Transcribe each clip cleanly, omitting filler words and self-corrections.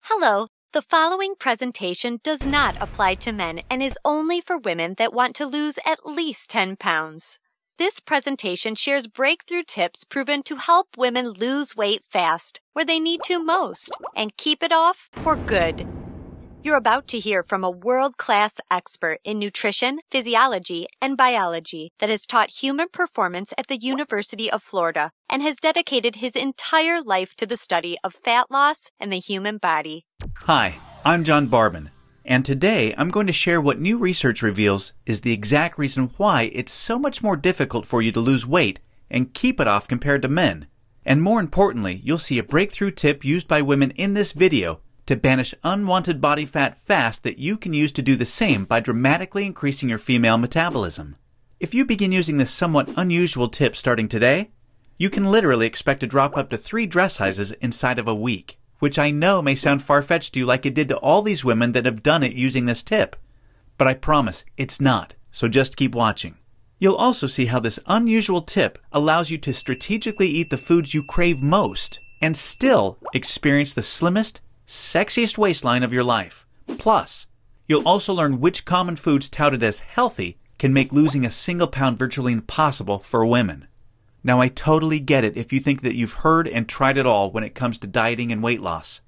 Hello, the following presentation does not apply to men and is only for women that want to lose at least 10 pounds. This presentation shares breakthrough tips proven to help women lose weight fast, where they need to most, and keep it off for good. You're about to hear from a world-class expert in nutrition, physiology, and biology that has taught human performance at the University of Florida and has dedicated his entire life to the study of fat loss and the human body. Hi, I'm John Barban, and today I'm going to share what new research reveals is the exact reason why it's so much more difficult for you to lose weight and keep it off compared to men. And more importantly, you'll see a breakthrough tip used by women in this video to banish unwanted body fat fast that you can use to do the same by dramatically increasing your female metabolism. If you begin using this somewhat unusual tip starting today, you can literally expect to drop up to 3 dress sizes inside of a week, which I know may sound far-fetched to you like it did to all these women that have done it using this tip. But I promise it's not, so just keep watching. You'll also see how this unusual tip allows you to strategically eat the foods you crave most and still experience the slimmest, sexiest waistline of your life. Plus, you'll also learn which common foods touted as healthy can make losing a single pound virtually impossible for women. Now, I totally get it if you think that you've heard and tried it all when it comes to dieting and weight loss.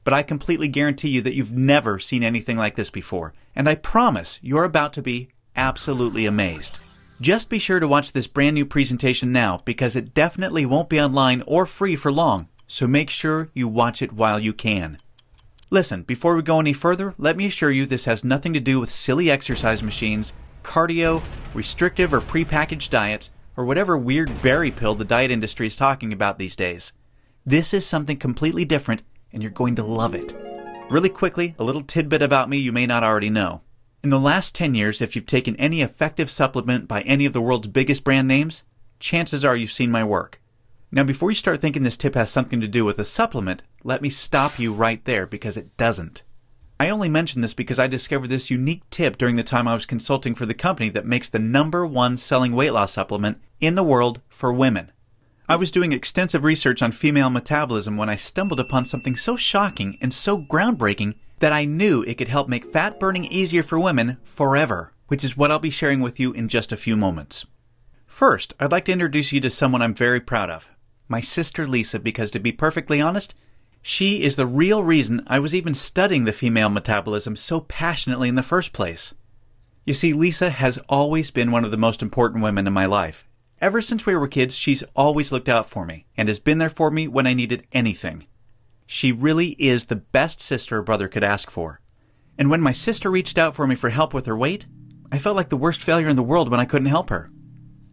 But I completely guarantee you that you've never seen anything like this before, and I promise you're about to be absolutely amazed. Just be sure to watch this brand new presentation now because it definitely won't be online or free for long, so make sure you watch it while you can. Listen, before we go any further, let me assure you this has nothing to do with silly exercise machines, cardio, restrictive or prepackaged diets, or whatever weird berry pill the diet industry is talking about these days. This is something completely different, and you're going to love it. Really quickly, a little tidbit about me you may not already know. In the last 10 years, if you've taken any effective supplement by any of the world's biggest brand names, chances are you've seen my work. Now, before you start thinking this tip has something to do with a supplement, let me stop you right there because it doesn't. I only mention this because I discovered this unique tip during the time I was consulting for the company that makes the #1 selling weight loss supplement in the world for women. I was doing extensive research on female metabolism when I stumbled upon something so shocking and so groundbreaking that I knew it could help make fat burning easier for women forever, which is what I'll be sharing with you in just a few moments. First, I'd like to introduce you to someone I'm very proud of. My sister Lisa, because to be perfectly honest, she is the real reason I was even studying the female metabolism so passionately in the first place. You see, Lisa has always been one of the most important women in my life. Ever since we were kids, she's always looked out for me and has been there for me when I needed anything. She really is the best sister a brother could ask for. And when my sister reached out for me for help with her weight, I felt like the worst failure in the world when I couldn't help her.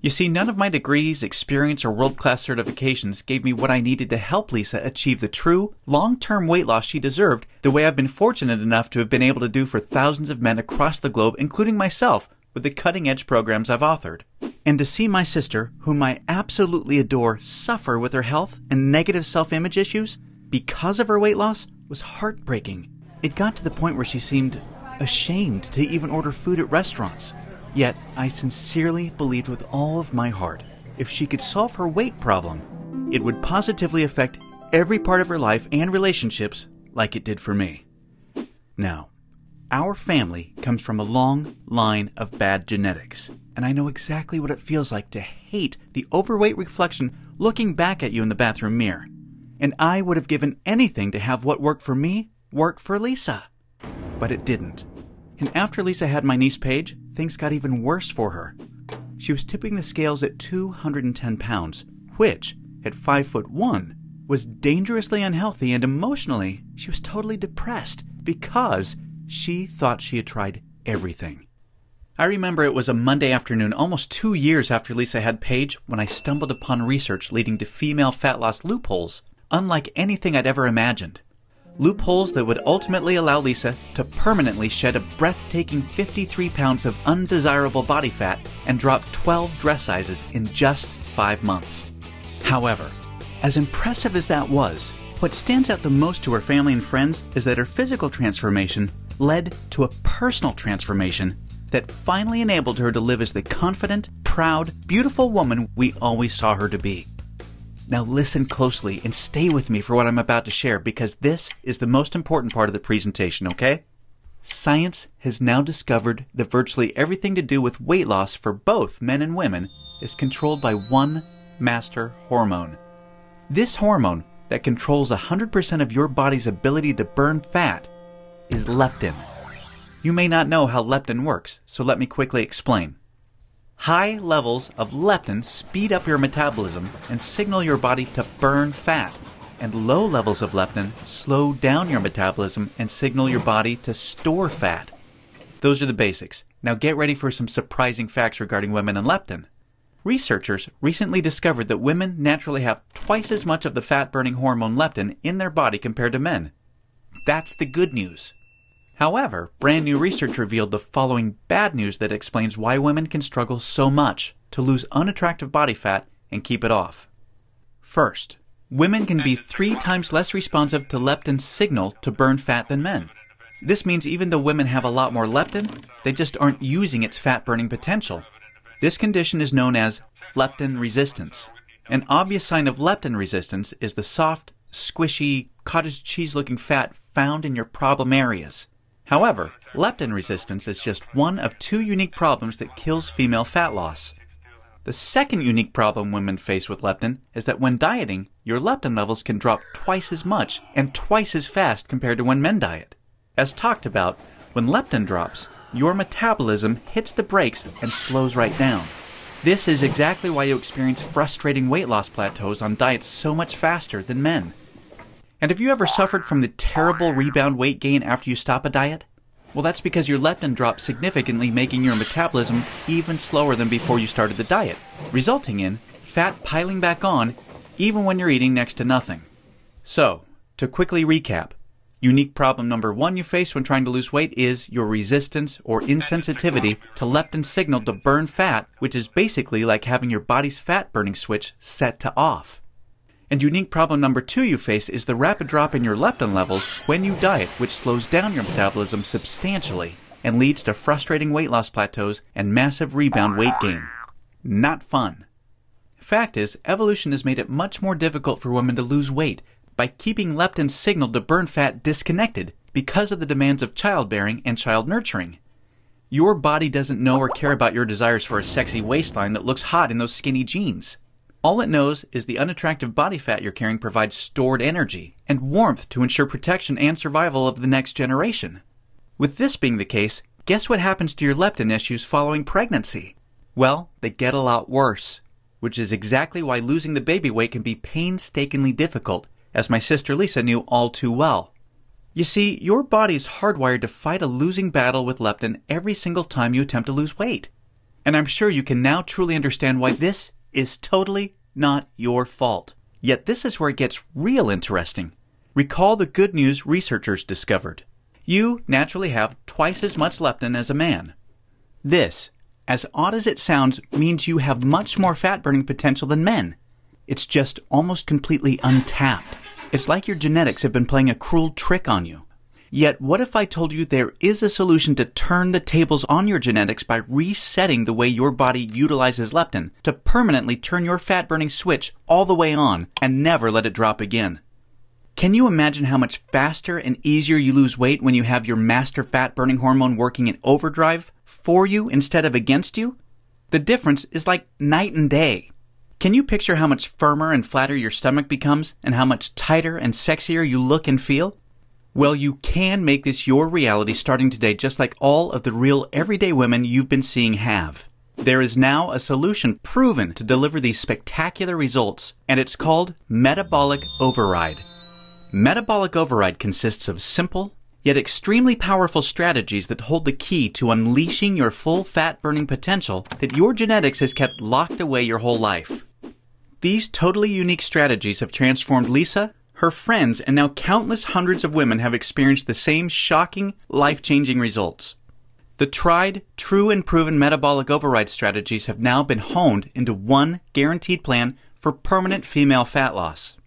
You see, none of my degrees, experience, or world-class certifications gave me what I needed to help Lisa achieve the true, long-term weight loss she deserved the way I've been fortunate enough to have been able to do for thousands of men across the globe, including myself, with the cutting-edge programs I've authored. And to see my sister, whom I absolutely adore, suffer with her health and negative self-image issues because of her weight loss was heartbreaking. It got to the point where she seemed ashamed to even order food at restaurants. Yet, I sincerely believed with all of my heart, if she could solve her weight problem, it would positively affect every part of her life and relationships like it did for me. Now, our family comes from a long line of bad genetics, and I know exactly what it feels like to hate the overweight reflection looking back at you in the bathroom mirror. And I would have given anything to have what worked for me work for Lisa. But it didn't. And after Lisa had my niece Paige, things got even worse for her. She was tipping the scales at 210 pounds, which, at 5'1", was dangerously unhealthy, and emotionally, she was totally depressed because she thought she had tried everything. I remember it was a Monday afternoon, almost 2 years after Lisa had Paige, when I stumbled upon research leading to female fat loss loopholes, unlike anything I'd ever imagined. Loopholes that would ultimately allow Lisa to permanently shed a breathtaking 53 pounds of undesirable body fat and drop 12 dress sizes in just 5 months. However, as impressive as that was, what stands out the most to her family and friends is that her physical transformation led to a personal transformation that finally enabled her to live as the confident, proud, beautiful woman we always saw her to be. Now listen closely and stay with me for what I'm about to share because this is the most important part of the presentation, okay? Science has now discovered that virtually everything to do with weight loss for both men and women is controlled by one master hormone. This hormone that controls 100% of your body's ability to burn fat is leptin. You may not know how leptin works, so let me quickly explain. High levels of leptin speed up your metabolism and signal your body to burn fat, and low levels of leptin slow down your metabolism and signal your body to store fat. Those are the basics. Now get ready for some surprising facts regarding women and leptin. Researchers recently discovered that women naturally have twice as much of the fat-burning hormone leptin in their body compared to men. That's the good news. However, brand new research revealed the following bad news that explains why women can struggle so much to lose unattractive body fat and keep it off. First, women can be 3 times less responsive to leptin's signal to burn fat than men. This means even though women have a lot more leptin, they just aren't using its fat-burning potential. This condition is known as leptin resistance. An obvious sign of leptin resistance is the soft, squishy, cottage cheese-looking fat found in your problem areas. However, leptin resistance is just one of 2 unique problems that kills female fat loss. The second unique problem women face with leptin is that when dieting, your leptin levels can drop twice as much and twice as fast compared to when men diet. As talked about, when leptin drops, your metabolism hits the brakes and slows right down. This is exactly why you experience frustrating weight loss plateaus on diets so much faster than men. And have you ever suffered from the terrible rebound weight gain after you stop a diet? Well, that's because your leptin drops significantly, making your metabolism even slower than before you started the diet, resulting in fat piling back on even when you're eating next to nothing. So, to quickly recap, unique problem number 1 you face when trying to lose weight is your resistance or insensitivity to leptin's signal to burn fat, which is basically like having your body's fat-burning switch set to off. And unique problem number 2 you face is the rapid drop in your leptin levels when you diet, which slows down your metabolism substantially and leads to frustrating weight loss plateaus and massive rebound weight gain. Not fun. Fact is, evolution has made it much more difficult for women to lose weight by keeping leptin's signal to burn fat disconnected because of the demands of childbearing and child nurturing. Your body doesn't know or care about your desires for a sexy waistline that looks hot in those skinny jeans. All it knows is the unattractive body fat you're carrying provides stored energy and warmth to ensure protection and survival of the next generation. With this being the case, guess what happens to your leptin issues following pregnancy? Well, they get a lot worse, which is exactly why losing the baby weight can be painstakingly difficult, as my sister Lisa knew all too well. You see, your body is hardwired to fight a losing battle with leptin every single time you attempt to lose weight. And I'm sure you can now truly understand why this is totally not your fault. Yet this is where it gets real interesting. Recall the good news researchers discovered. You naturally have twice as much leptin as a man. This, as odd as it sounds, means you have much more fat-burning potential than men. It's just almost completely untapped. It's like your genetics have been playing a cruel trick on you. Yet, what if I told you there is a solution to turn the tables on your genetics by resetting the way your body utilizes leptin to permanently turn your fat-burning switch all the way on and never let it drop again? Can you imagine how much faster and easier you lose weight when you have your master fat-burning hormone working in overdrive for you instead of against you? The difference is like night and day. Can you picture how much firmer and flatter your stomach becomes and how much tighter and sexier you look and feel? Well, you can make this your reality starting today, just like all of the real everyday women you've been seeing have. There is now a solution proven to deliver these spectacular results, and it's called Metabolic Override. Metabolic Override consists of simple, yet extremely powerful strategies that hold the key to unleashing your full fat-burning potential that your genetics has kept locked away your whole life. These totally unique strategies have transformed Lisa, her friends, and now countless hundreds of women have experienced the same shocking, life-changing results. The tried, true, and proven metabolic override strategies have now been honed into one guaranteed plan for permanent female fat loss.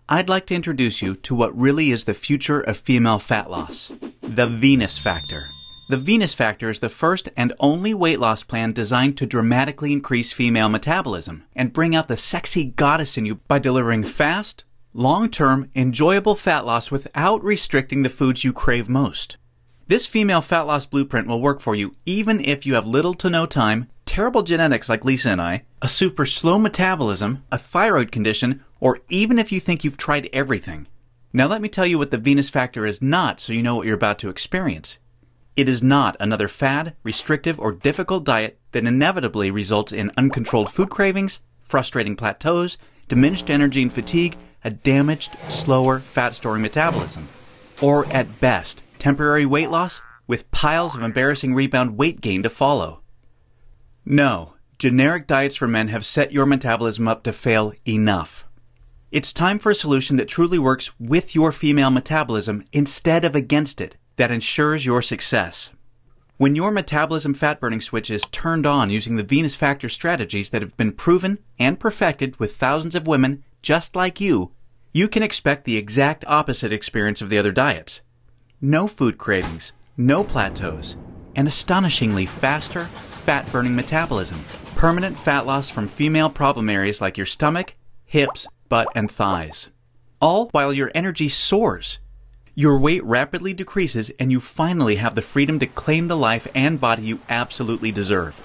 I'd like to introduce you to what really is the future of female fat loss, the Venus factor. The Venus Factor is the first and only weight loss plan designed to dramatically increase female metabolism and bring out the sexy goddess in you by delivering fast, long-term, enjoyable fat loss without restricting the foods you crave most. This female fat loss blueprint will work for you even if you have little to no time, terrible genetics like Lisa and I, a super slow metabolism, a thyroid condition, or even if you think you've tried everything. Now let me tell you what the Venus Factor is not so you know what you're about to experience. It is not another fad, restrictive, or difficult diet that inevitably results in uncontrolled food cravings, frustrating plateaus, diminished energy and fatigue, a damaged, slower, fat-storing metabolism. Or at best, temporary weight loss with piles of embarrassing rebound weight gain to follow. No, generic diets for men have set your metabolism up to fail enough. It's time for a solution that truly works with your female metabolism instead of against it, that ensures your success. When your metabolism fat-burning switch is turned on using the Venus Factor strategies that have been proven and perfected with thousands of women just like you, you can expect the exact opposite experience of the other diets. No food cravings, no plateaus, and astonishingly faster, fat-burning metabolism. Permanent fat loss from female problem areas like your stomach, hips, butt, and thighs. All while your energy soars. Your weight rapidly decreases and you finally have the freedom to claim the life and body you absolutely deserve.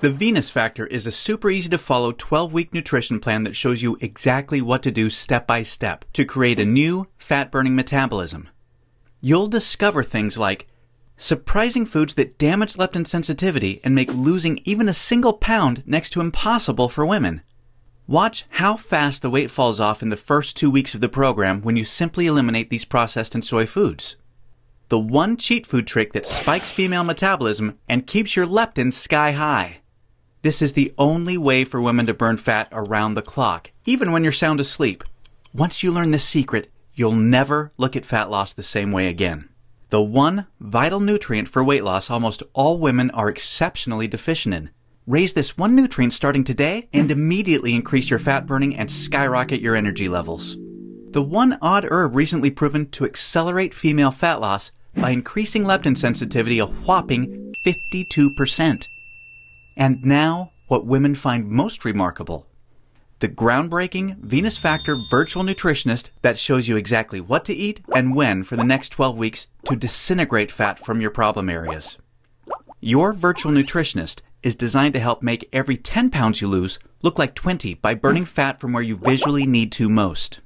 The Venus Factor is a super easy to follow 12-week nutrition plan that shows you exactly what to do step by step to create a new fat-burning metabolism. You'll discover things like surprising foods that damage leptin sensitivity and make losing even a single pound next to impossible for women. Watch how fast the weight falls off in the first 2 weeks of the program when you simply eliminate these processed and soy foods. The one cheat food trick that spikes female metabolism and keeps your leptin sky high. This is the only way for women to burn fat around the clock, even when you're sound asleep. Once you learn this secret, you'll never look at fat loss the same way again. The one vital nutrient for weight loss almost all women are exceptionally deficient in. Raise this one nutrient starting today and immediately increase your fat burning and skyrocket your energy levels. The one odd herb recently proven to accelerate female fat loss by increasing leptin sensitivity a whopping 52%. And now, what women find most remarkable. The groundbreaking Venus Factor virtual nutritionist that shows you exactly what to eat and when for the next 12 weeks to disintegrate fat from your problem areas. Your virtual nutritionist is designed to help make every 10 pounds you lose look like 20 by burning fat from where you visually need to most.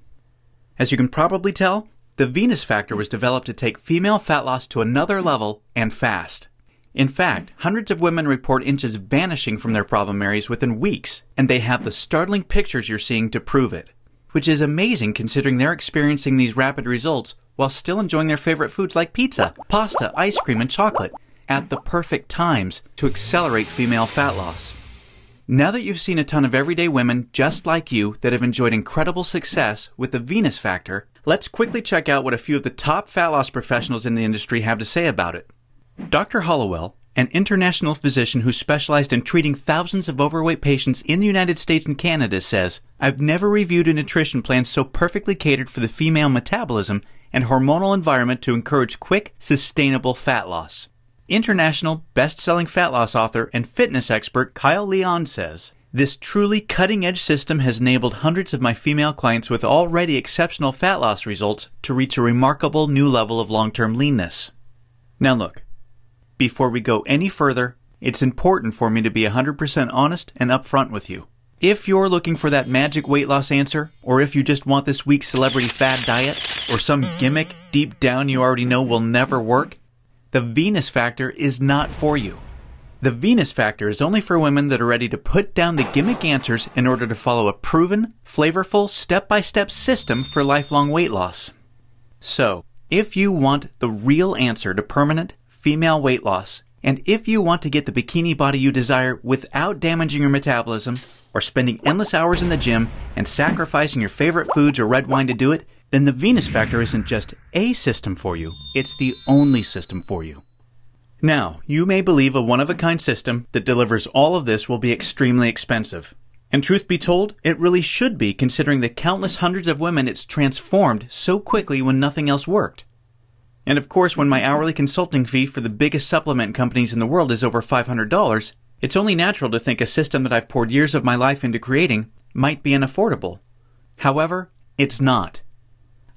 As you can probably tell, the Venus Factor was developed to take female fat loss to another level and fast. In fact, hundreds of women report inches vanishing from their problem areas within weeks, and they have the startling pictures you're seeing to prove it, which is amazing considering they're experiencing these rapid results while still enjoying their favorite foods like pizza, pasta, ice cream, and chocolate at the perfect times to accelerate female fat loss. Now that you've seen a ton of everyday women just like you that have enjoyed incredible success with the Venus Factor, let's quickly check out what a few of the top fat loss professionals in the industry have to say about it. Dr. Hollowell, an international physician who specialized in treating thousands of overweight patients in the United States and Canada, says, "I've never reviewed a nutrition plan so perfectly catered for the female metabolism and hormonal environment to encourage quick, sustainable fat loss." International best-selling fat loss author and fitness expert Kyle Leon says, "This truly cutting-edge system has enabled hundreds of my female clients with already exceptional fat loss results to reach a remarkable new level of long-term leanness." Now look, before we go any further, it's important for me to be 100% honest and upfront with you. If you're looking for that magic weight loss answer, or if you just want this week's celebrity fad diet, or some gimmick deep down you already know will never work, the Venus Factor is not for you. The Venus Factor is only for women that are ready to put down the gimmick answers in order to follow a proven, flavorful, step-by-step system for lifelong weight loss. So, if you want the real answer to permanent female weight loss, and if you want to get the bikini body you desire without damaging your metabolism, or spending endless hours in the gym and sacrificing your favorite foods or red wine to do it, then the Venus Factor isn't just a system for you, it's the only system for you. Now, you may believe a one-of-a-kind system that delivers all of this will be extremely expensive. And truth be told, it really should be considering the countless hundreds of women it's transformed so quickly when nothing else worked. And of course, when my hourly consulting fee for the biggest supplement companies in the world is over $500, it's only natural to think a system that I've poured years of my life into creating might be unaffordable. However, it's not.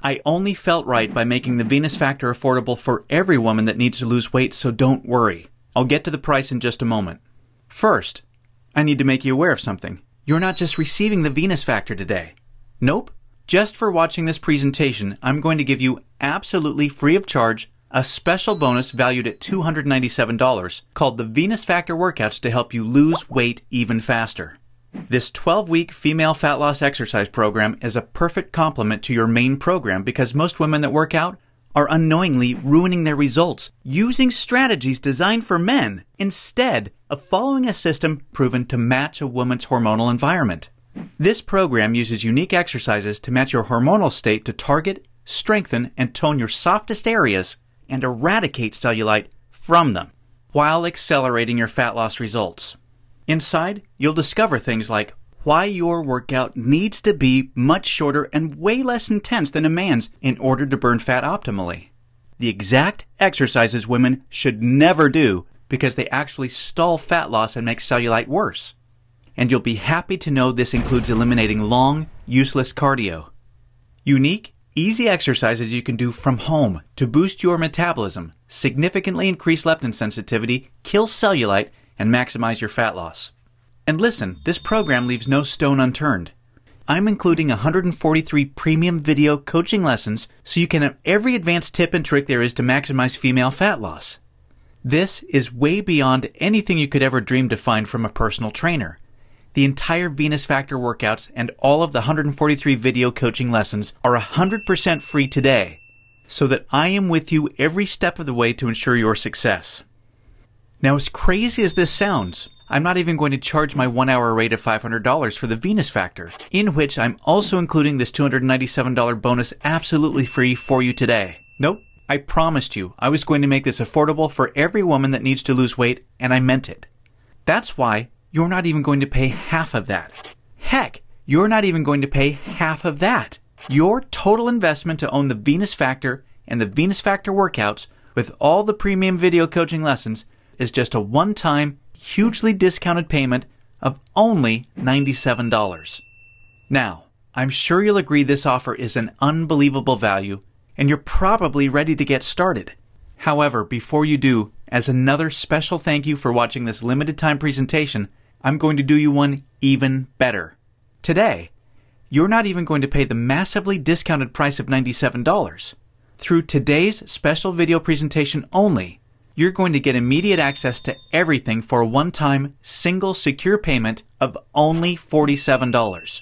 I only felt right by making the Venus Factor affordable for every woman that needs to lose weight, so don't worry. I'll get to the price in just a moment. First, I need to make you aware of something. You're not just receiving the Venus Factor today. Nope. Just for watching this presentation, I'm going to give you absolutely free of charge a special bonus valued at $297 called the Venus Factor Workouts to help you lose weight even faster. This 12-week female fat loss exercise program is a perfect complement to your main program because most women that work out are unknowingly ruining their results using strategies designed for men instead of following a system proven to match a woman's hormonal environment. This program uses unique exercises to match your hormonal state to target, strengthen, and tone your softest areas and eradicate cellulite from them while accelerating your fat loss results. Inside, you'll discover things like why your workout needs to be much shorter and way less intense than a man's in order to burn fat optimally. The exact exercises women should never do because they actually stall fat loss and make cellulite worse. And you'll be happy to know this includes eliminating long, useless cardio. Unique, easy exercises you can do from home to boost your metabolism, significantly increase leptin sensitivity, kill cellulite, and maximize your fat loss. And listen, this program leaves no stone unturned. I'm including 143 premium video coaching lessons so you can have every advanced tip and trick there is to maximize female fat loss. This is way beyond anything you could ever dream to find from a personal trainer. The entire Venus Factor workouts and all of the 143 video coaching lessons are 100% free today, so that I am with you every step of the way to ensure your success. Now, as crazy as this sounds, I'm not even going to charge my 1-hour rate of $500 for the Venus Factor, in which I'm also including this $297 bonus absolutely free for you today. Nope, I promised you I was going to make this affordable for every woman that needs to lose weight, and I meant it. That's why you're not even going to pay half of that. Heck, you're not even going to pay half of that. Your total investment to own the Venus Factor and the Venus Factor workouts with all the premium video coaching lessons is just a one-time, hugely discounted payment of only $97. Now, I'm sure you'll agree this offer is an unbelievable value, and you're probably ready to get started. However, before you do, as another special thank you for watching this limited time presentation, I'm going to do you one even better. Today, you're not even going to pay the massively discounted price of $97. Through today's special video presentation only, you're going to get immediate access to everything for a one-time, single, secure payment of only $47.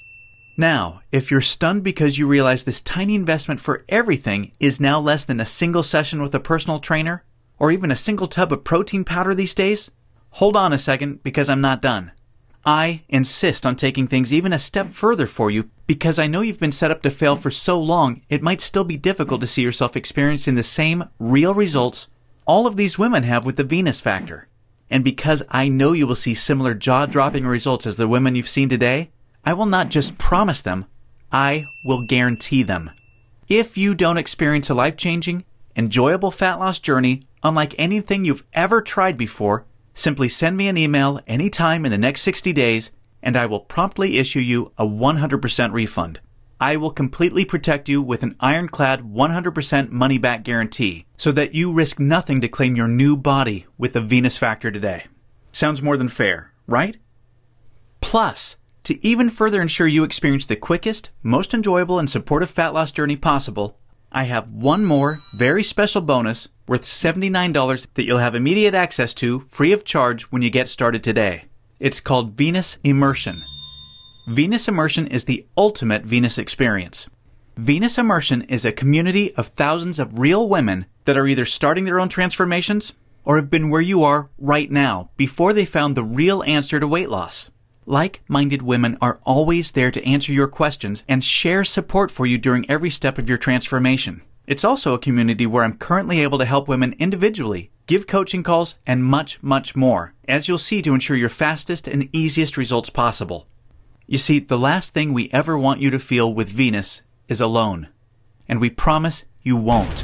Now, if you're stunned because you realize this tiny investment for everything is now less than a single session with a personal trainer, or even a single tub of protein powder these days, hold on a second because I'm not done. I insist on taking things even a step further for you because I know you've been set up to fail for so long it might still be difficult to see yourself experiencing the same real results all of these women have with the Venus Factor. And because I know you will see similar jaw-dropping results as the women you've seen today, I will not just promise them, I will guarantee them. If you don't experience a life-changing, enjoyable fat loss journey unlike anything you've ever tried before, simply send me an email anytime in the next 60 days and I will promptly issue you a 100% refund. I will completely protect you with an ironclad 100% money-back guarantee so that you risk nothing to claim your new body with the Venus Factor today. Sounds more than fair, right? Plus, to even further ensure you experience the quickest, most enjoyable, and supportive fat loss journey possible, I have one more very special bonus worth $79 that you'll have immediate access to free of charge when you get started today. It's called Venus Immersion. Venus Immersion is the ultimate Venus experience. Venus Immersion is a community of thousands of real women that are either starting their own transformations or have been where you are right now before they found the real answer to weight loss. Like-minded women are always there to answer your questions and share support for you during every step of your transformation. It's also a community where I'm currently able to help women individually, give coaching calls, and much, much more, as you'll see to ensure your fastest and easiest results possible. You see, the last thing we ever want you to feel with Venus is alone. And we promise you won't.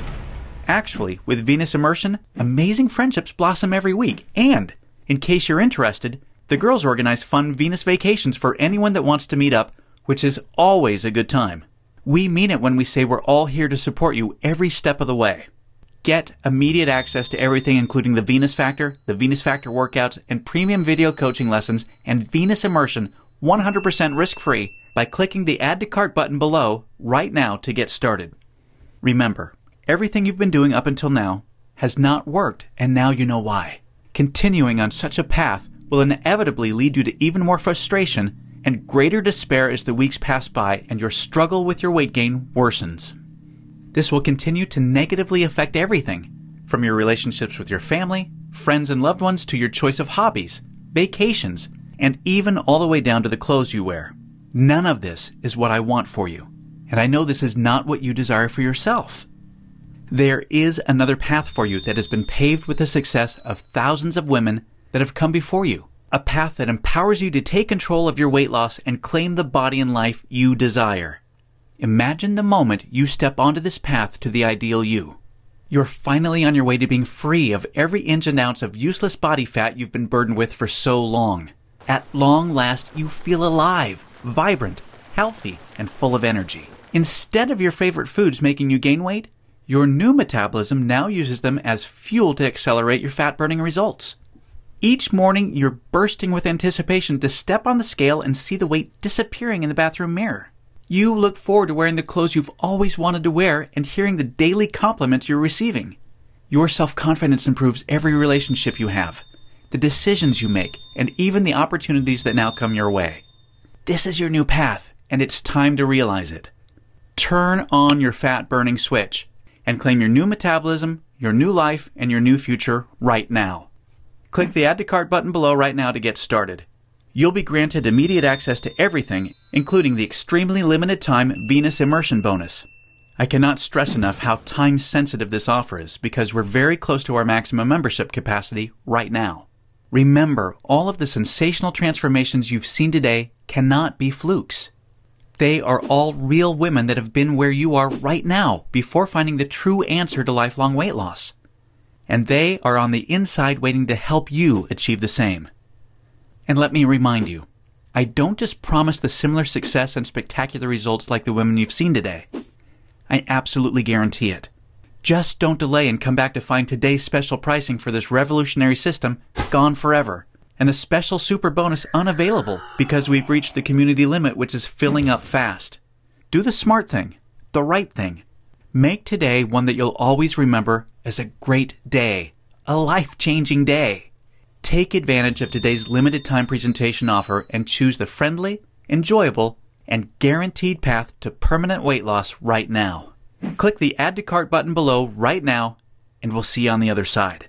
Actually, with Venus Immersion, amazing friendships blossom every week. And, in case you're interested, the girls organize fun Venus vacations for anyone that wants to meet up, which is always a good time. We mean it when we say we're all here to support you every step of the way. Get immediate access to everything including the Venus Factor workouts, and premium video coaching lessons and Venus Immersion 100% risk-free by clicking the Add to Cart button below right now to get started. Remember, everything you've been doing up until now has not worked, and now you know why. Continuing on such a path will inevitably lead you to even more frustration and greater despair as the weeks pass by and your struggle with your weight gain worsens. This will continue to negatively affect everything, from your relationships with your family, friends and loved ones, to your choice of hobbies, vacations, and even all the way down to the clothes you wear. None of this is what I want for you, and I know this is not what you desire for yourself. There is another path for you that has been paved with the success of thousands of women that have come before you. A path that empowers you to take control of your weight loss and claim the body and life you desire. Imagine the moment you step onto this path to the ideal you. You're finally on your way to being free of every inch and ounce of useless body fat you've been burdened with for so long. At long last, you feel alive, vibrant, healthy, and full of energy. Instead of your favorite foods making you gain weight, your new metabolism now uses them as fuel to accelerate your fat-burning results. Each morning, you're bursting with anticipation to step on the scale and see the weight disappearing in the bathroom mirror. You look forward to wearing the clothes you've always wanted to wear and hearing the daily compliments you're receiving. Your self-confidence improves every relationship you have, the decisions you make, and even the opportunities that now come your way. This is your new path, and it's time to realize it. Turn on your fat-burning switch and claim your new metabolism, your new life, and your new future right now. Click the Add to Cart button below right now to get started. You'll be granted immediate access to everything, including the extremely limited time Venus Immersion bonus. I cannot stress enough how time-sensitive this offer is because we're very close to our maximum membership capacity right now. Remember, all of the sensational transformations you've seen today cannot be flukes. They are all real women that have been where you are right now before finding the true answer to lifelong weight loss. And they are on the inside waiting to help you achieve the same. And let me remind you, I don't just promise the similar success and spectacular results like the women you've seen today. I absolutely guarantee it. Just don't delay and come back to find today's special pricing for this revolutionary system gone forever, and the special super bonus unavailable because we've reached the community limit, which is filling up fast. Do the smart thing, the right thing. Make today one that you'll always remember as a great day, a life-changing day. Take advantage of today's limited time presentation offer and choose the friendly, enjoyable, and guaranteed path to permanent weight loss right now. Click the Add to Cart button below right now, and we'll see you on the other side.